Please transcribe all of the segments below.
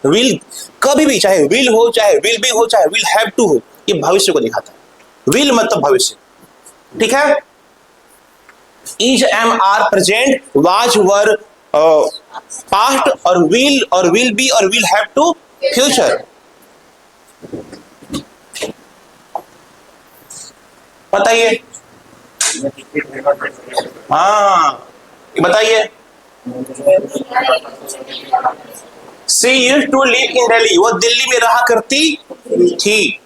Will कभी भी, चाहे विल हो, चाहे विल बी हो, चाहे विल हैव टू हो, ये भविष्य को दिखाता है। विल मतलब भविष्य, ठीक है। Is, am, are present, was, were past, और विल बी और विल हैव टू फ्यूचर। बताइए, हाँ बताइए। She used to live in Delhi, वो दिल्ली में रहा करती थी।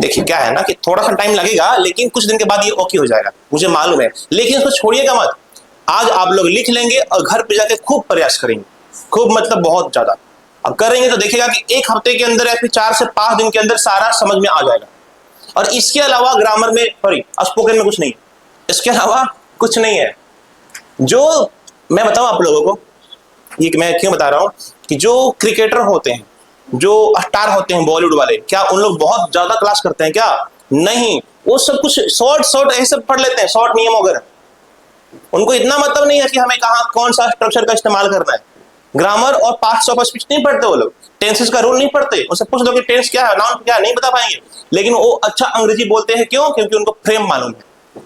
देखिए क्या है ना कि थोड़ा सा टाइम लगेगा, लेकिन कुछ दिन के बाद ये ओके हो जाएगा, मुझे मालूम है। लेकिन इसको छोड़िएगा मत, आज आप लोग लिख लेंगे और घर पे जाके खूब प्रयास करेंगे, खूब मतलब बहुत ज्यादा। अब करेंगे तो देखिएगा कि एक हफ्ते के अंदर या फिर 4 से 5 दिन के अंदर सारा समझ में आ जाएगा। और इसके अलावा ग्रामर में, सॉरी स्पोकन में कुछ नहीं है, इसके अलावा कुछ नहीं है। जो मैं बताऊं आप लोगों को, ये मैं क्यों बता रहा हूं कि जो क्रिकेटर होते हैं, जो स्टार होते हैं बॉलीवुड वाले, क्या उन लोग बहुत ज्यादा क्लास करते हैं क्या? नहीं, वो सब कुछ शॉर्ट ऐसे पढ़ लेते हैं, शॉर्ट नियम वगैरह। उनको इतना मतलब नहीं है कि हमें कहाँ कौन सा स्ट्रक्चर का इस्तेमाल करना है। ग्रामर और पार्ट्स ऑफ स्पीच नहीं पढ़ते वो लोग, टेंसेस का रूल नहीं पढ़ते। उनसे पूछ दो कि टेंस क्या है, नाउन क्या है, नहीं बता पाएंगे। लेकिन वो अच्छा अंग्रेजी बोलते हैं, क्यों? क्योंकि उनको फ्रेम मालूम है।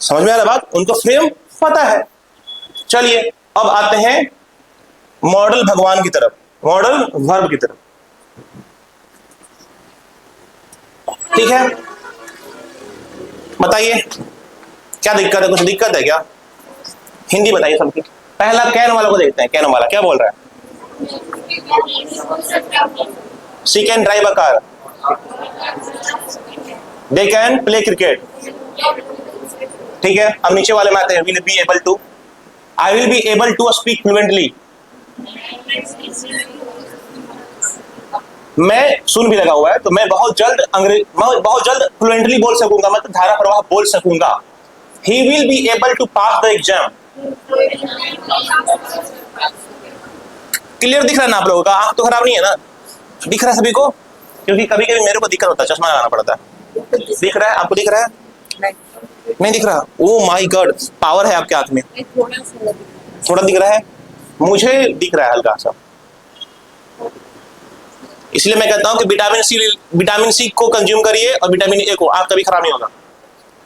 समझ में आ रहा बात? उनको फ्रेम पता है। चलिए अब आते हैं मॉडल भगवान की तरफ, मॉडल वर्ब की तरफ, ठीक है। बताइए क्या दिक्कत है? कुछ दिक्कत है क्या? हिंदी बताइए सबकी। पहला कैन वाला को देखते हैं, कैन वाला क्या बोल रहा है? She can drive a car, they can play cricket, ठीक है। अब नीचे वाले में आते हैं, will be able to, I will be able to speak fluently, मैं सुन भी लगा हुआ है, तो मैं बहुत जल्द फ्लुएंटली बोल सकूंगा, मतलब धारा प्रवाह बोल सकूंगा। He will be able to pass the exam. Clear दिख रहा है ना आप लोगों का? आंख तो खराब नहीं है ना? दिख रहा है सभी को? क्योंकि कभी कभी मेरे को दिक्कत होता है, चश्मा लगाना पड़ता है। दिख रहा है आपको? दिख रहा है? नहीं दिख रहा? ओ माय गॉड, पावर है आपके हाथ में। थोड़ा दिख रहा है, मुझे दिख रहा है हल्का सा। इसलिए मैं कहता हूं कि विटामिन सी को कंज्यूम करिए और विटामिन ए को, आंख कभी खराब नहीं होगा।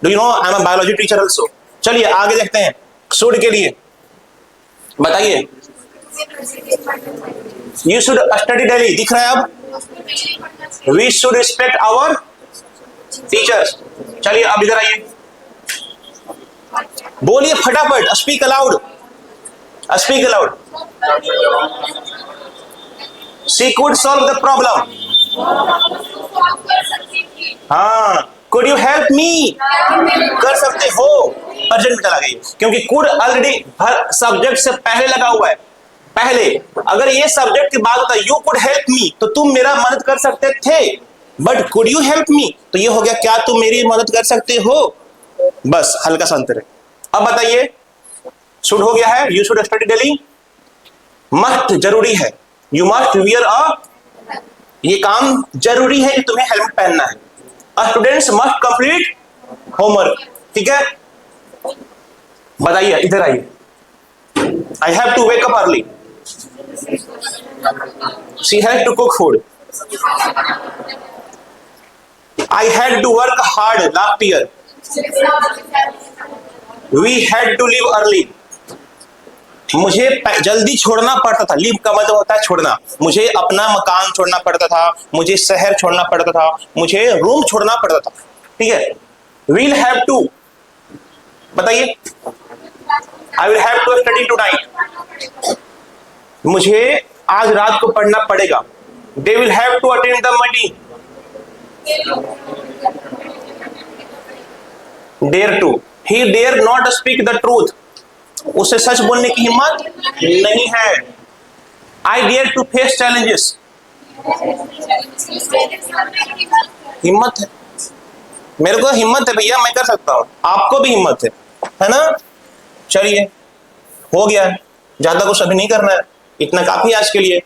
Do you know I am a biology teacher also. चलिए आगे देखते हैं, शुड के लिए बताइए। यू शुड स्टडी डेली, दिख रहा है अब? We should respect our teachers. चलिए अब इधर आइए, बोलिए फटाफट, speak aloud, speak aloud. She could solve the problem, हाँ। कुड यू हेल्प मी, कर सकते हो, प्रेजेंट में चला गई, क्योंकि कुड ऑलरेडी सब्जेक्ट से पहले लगा हुआ है। पहले अगर ये सब्जेक्ट की बात होता है, यू कुड हेल्प मी, तो तुम मेरा मदद कर सकते थे। बट कुड यू हेल्प मी, तो ये हो गया क्या तुम मेरी मदद कर सकते हो, बस हल्का सा अंतर है। अब बताइए, शुड हो गया है, you should study daily. Must जरूरी है, यू मस्ट वियर अ, ये काम जरूरी है कि तुम्हें हेलमेट पहनना है। स्टूडेंट्स मस्ट कंप्लीट होमवर्क, ठीक है। बताइए इधर आइए, I have to wake up early, she has to cook food, I had to work hard last year, we had to leave early, मुझे जल्दी छोड़ना पड़ता था। लीव का मतलब होता है छोड़ना, मुझे अपना मकान छोड़ना पड़ता था, मुझे शहर छोड़ना पड़ता था, मुझे रूम छोड़ना पड़ता था, ठीक है। विल हैव टू, बताइए। I will have to study tonight, मुझे आज रात को पढ़ना पड़ेगा। They will have to attend the meeting, dare to, he dare not speak the truth, उसे सच बोलने की हिम्मत नहीं है। I dare to face challenges, हिम्मत है, मेरे को हिम्मत है भैया, मैं कर सकता हूं, आपको भी हिम्मत है ना। चलिए हो गया, ज्यादा कुछ अभी नहीं करना है, इतना काफी आज के लिए।